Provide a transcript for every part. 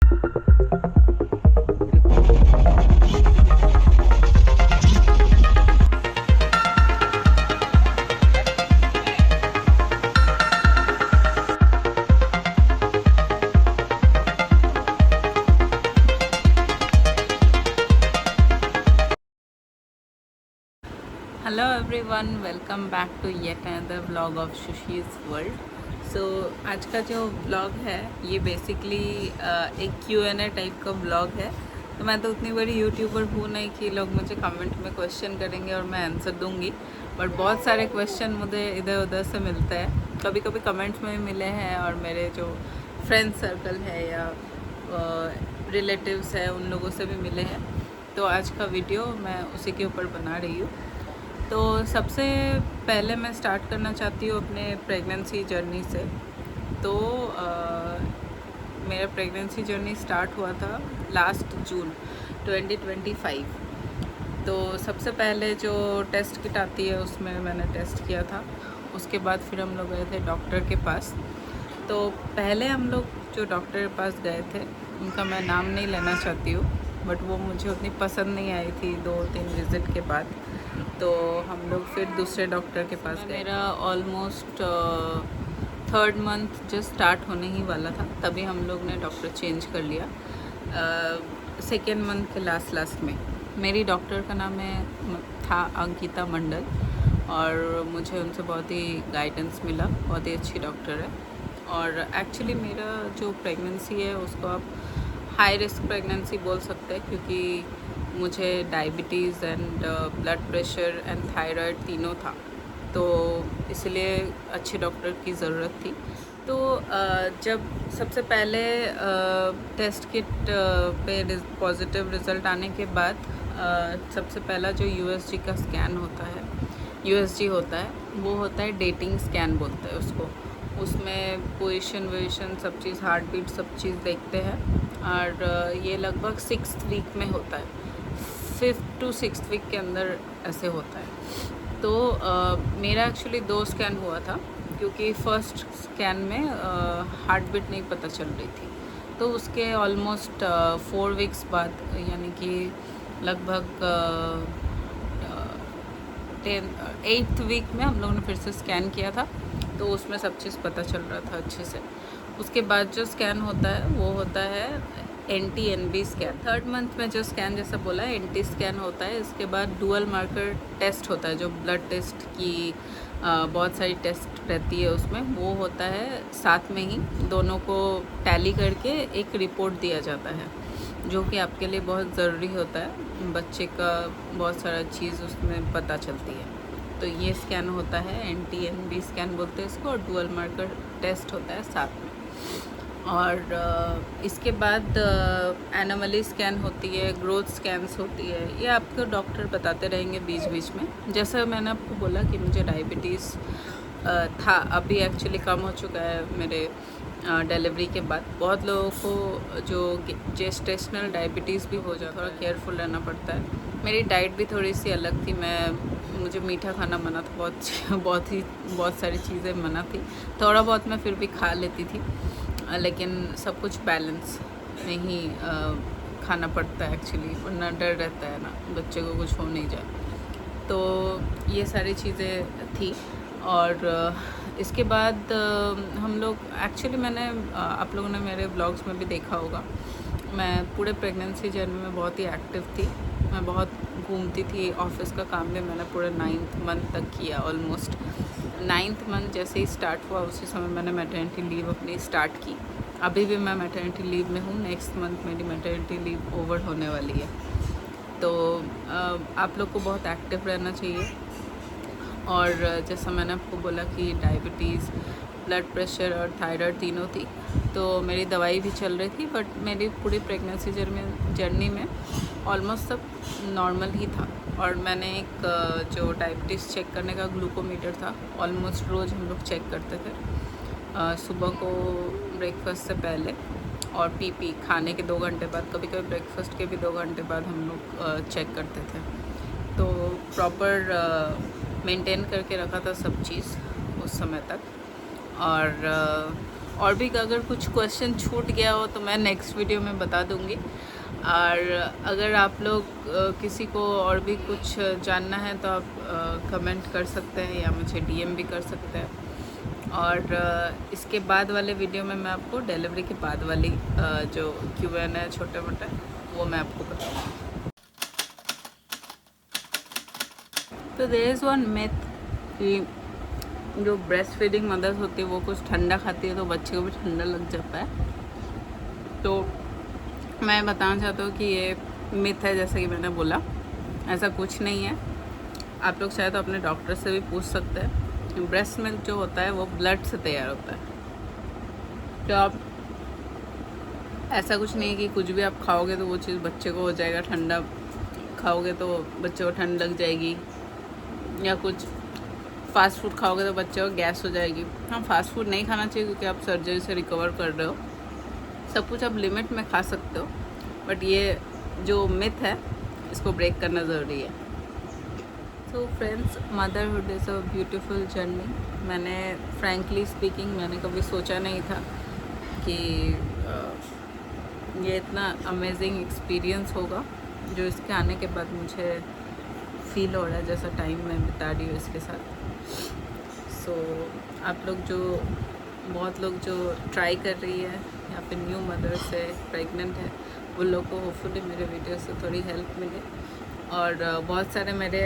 Hello everyone, welcome back to yet another vlog of Shushi's world. So आज का जो vlog है ये बेसिकली एक Q&A टाइप का व्लॉग है। तो मैं तो उतनी बड़ी यूट्यूबर हूँ नहीं कि लोग मुझे कमेंट में क्वेश्चन करेंगे और मैं आंसर दूँगी, बट बहुत सारे क्वेश्चन मुझे इधर उधर से मिलते हैं। कभी कभी कमेंट्स में भी मिले हैं और मेरे जो फ्रेंड सर्कल है या रिलेटिव्स है उन लोगों से भी मिले हैं। तो आज का वीडियो मैं उसी के ऊपर बना रही हूँ। तो सबसे पहले मैं स्टार्ट करना चाहती हूँ अपने प्रेगनेंसी जर्नी से। तो मेरा प्रेगनेंसी जर्नी स्टार्ट हुआ था लास्ट जून 2025। तो सबसे पहले जो टेस्ट किट आती है उसमें मैंने टेस्ट किया था। उसके बाद फिर हम लोग गए थे डॉक्टर के पास। तो पहले हम लोग जो डॉक्टर के पास गए थे उनका मैं नाम नहीं लेना चाहती हूँ, बट वो मुझे उतनी पसंद नहीं आई थी 2-3 विज़िट के बाद। तो हम लोग फिर दूसरे डॉक्टर के पास गए। मेरा almost 3rd month just start होने ही वाला था, तभी हम लोग ने डॉक्टर चेंज कर लिया 2nd मंथ के लास्ट में। मेरी डॉक्टर का नाम था अंकिता मंडल और मुझे उनसे बहुत ही गाइडेंस मिला। बहुत ही अच्छी डॉक्टर है। और एक्चुअली मेरा जो प्रेगनेंसी है उसको आप हाई रिस्क प्रेगनेंसी बोल सकते हैं, क्योंकि मुझे diabetes and blood pressure and thyroid तीनों था। तो इसलिए अच्छे डॉक्टर की ज़रूरत थी। तो जब सबसे पहले टेस्ट किट पे पॉजिटिव रिज़ल्ट आने के बाद सबसे पहला जो USG का स्कैन होता है, USG होता है, वो होता है डेटिंग स्कैन बोलते हैं उसको। उसमें पोजीशन वोजिशन सब चीज़, हार्ट बीट सब चीज़ देखते हैं। और ये लगभग 6th वीक में होता है, 5th to 6th वीक के अंदर ऐसे होता है। तो मेरा एक्चुअली 2 स्कैन हुआ था, क्योंकि फर्स्ट स्कैन में हार्ट बीट नहीं पता चल रही थी। तो उसके ऑलमोस्ट 4 वीक्स बाद, यानी कि लगभग 8th वीक में हम लोगों ने फिर से स्कैन किया था। तो उसमें सब चीज़ पता चल रहा था अच्छे से। उसके बाद जो स्कैन होता है वो होता है NT-NB स्कैन। 3rd मंथ में जो स्कैन जैसा बोला है NT स्कैन होता है। इसके बाद डुअल मार्कर टेस्ट होता है, जो ब्लड टेस्ट की बहुत सारी टेस्ट रहती है उसमें, वो होता है साथ में ही। दोनों को टैली करके एक रिपोर्ट दिया जाता है, जो कि आपके लिए बहुत ज़रूरी होता है। बच्चे का बहुत सारा चीज़ उसमें पता चलती है। तो ये स्कैन होता है, NT-NB स्कैन बोलते हैं इसको, और डुअल मार्कर टेस्ट होता है साथ में। और इसके बाद एनोमली स्कैन होती है, ग्रोथ स्कैन्स होती है। ये आपको डॉक्टर बताते रहेंगे बीच बीच में। जैसा मैंने आपको बोला कि मुझे डायबिटीज़ था, अभी एक्चुअली कम हो चुका है मेरे डिलीवरी के बाद। बहुत लोगों को जो जेस्टेशनल डायबिटीज़ भी हो जाता है, थोड़ा केयरफुल रहना पड़ता है। मेरी डाइट भी थोड़ी सी अलग थी। मुझे मीठा खाना मना था, बहुत सारी चीज़ें मना थी। थोड़ा बहुत मैं फिर भी खा लेती थी, लेकिन सब कुछ बैलेंस में ही खाना पड़ता है एक्चुअली, वरना डर रहता है ना बच्चे को कुछ हो नहीं जाए। तो ये सारी चीज़ें थी। और इसके बाद हम लोग एक्चुअली आप लोगों ने मेरे ब्लॉग्स में भी देखा होगा, मैं पूरे प्रेगनेंसी जर्नी में बहुत ही एक्टिव थी। मैं बहुत घूमती थी। ऑफिस का काम भी मैंने पूरे 9th मंथ तक किया। ऑलमोस्ट 9th मंथ जैसे ही स्टार्ट हुआ उसी समय मैंने मैटरनिटी लीव अपनी स्टार्ट की। अभी भी मैं मैटरनिटी लीव में हूँ। नेक्स्ट मंथ मेरी मैटरनिटी लीव ओवर होने वाली है। तो आप लोग को बहुत एक्टिव रहना चाहिए। और जैसा मैंने आपको बोला कि डायबिटीज़, ब्लड प्रेशर और थायराइड तीनों थी, तो मेरी दवाई भी चल रही थी। बट मेरी पूरी प्रेगनेंसी जर्नी में ऑलमोस्ट सब नॉर्मल ही था। और मैंने एक जो डायबिटीज़ चेक करने का ग्लूकोमीटर था, ऑलमोस्ट रोज़ हम लोग चेक करते थे। सुबह को ब्रेकफास्ट से पहले और पी खाने के 2 घंटे बाद, कभी कभी ब्रेकफास्ट के भी 2 घंटे बाद हम लोग चेक करते थे। तो प्रॉपर मेंटेन करके रखा था सब चीज़ उस समय तक। और और भी अगर कुछ क्वेश्चन छूट गया हो तो मैं नेक्स्ट वीडियो में बता दूँगी। और अगर आप लोग किसी को और भी कुछ जानना है तो आप कमेंट कर सकते हैं या मुझे डीएम भी कर सकते हैं। और इसके बाद वाले वीडियो में मैं आपको डिलीवरी के बाद वाली जो Q&A है छोटे मोटे वो मैं आपको बताऊँगी। तो देयर इज़ वन मिथ कि जो ब्रेस्ट फीडिंग मदर्स होती है वो कुछ ठंडा खाती है तो बच्चे को भी ठंडा लग जाता है। तो मैं बताना चाहता हूँ कि ये मिथ है, जैसे कि मैंने बोला, ऐसा कुछ नहीं है। आप लोग चाहे तो अपने डॉक्टर से भी पूछ सकते हैं। ब्रेस्ट मिल्क जो होता है वो ब्लड से तैयार होता है। तो आप ऐसा कुछ नहीं है कि कुछ भी आप खाओगे तो वो चीज़ बच्चे को हो जाएगा ठंडा, खाओगे तो बच्चे को ठंड लग जाएगी, या कुछ फास्ट फूड खाओगे तो बच्चे को गैस हो जाएगी। हाँ, फास्ट फूड नहीं खाना चाहिए क्योंकि आप सर्जरी से रिकवर कर रहे हो। सब कुछ आप लिमिट में खा सकते हो, बट ये जो मिथ है इसको ब्रेक करना ज़रूरी है। तो friends, motherhood is a beautiful journey. मैंने फ्रैंकली स्पीकिंग मैंने कभी सोचा नहीं था कि ये इतना अमेजिंग एक्सपीरियंस होगा जो इसके आने के बाद मुझे फील हो रहा है, जैसा टाइम मैं बिता रही हूँ इसके साथ। सो आप लोग जो बहुत लोग जो ट्राई कर रही है या फिर न्यू मदर से प्रेग्नेंट है, उन लोग को होपफुली मेरे वीडियो से थोड़ी हेल्प मिले। और बहुत सारे मेरे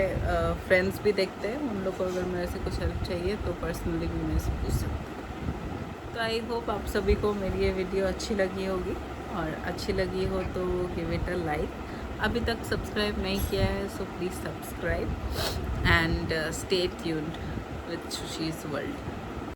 फ्रेंड्स भी देखते हैं, उन लोग को अगर मेरे से कुछ हेल्प चाहिए तो पर्सनली भी मेरे से पूछ सकते हैं। तो आई होप आप सभी को मेरी ये वीडियो अच्छी लगी होगी, और अच्छी लगी हो तो गिव इट अ लाइक। अभी तक सब्सक्राइब नहीं किया है so please subscribe and stay tuned with Sushi's world.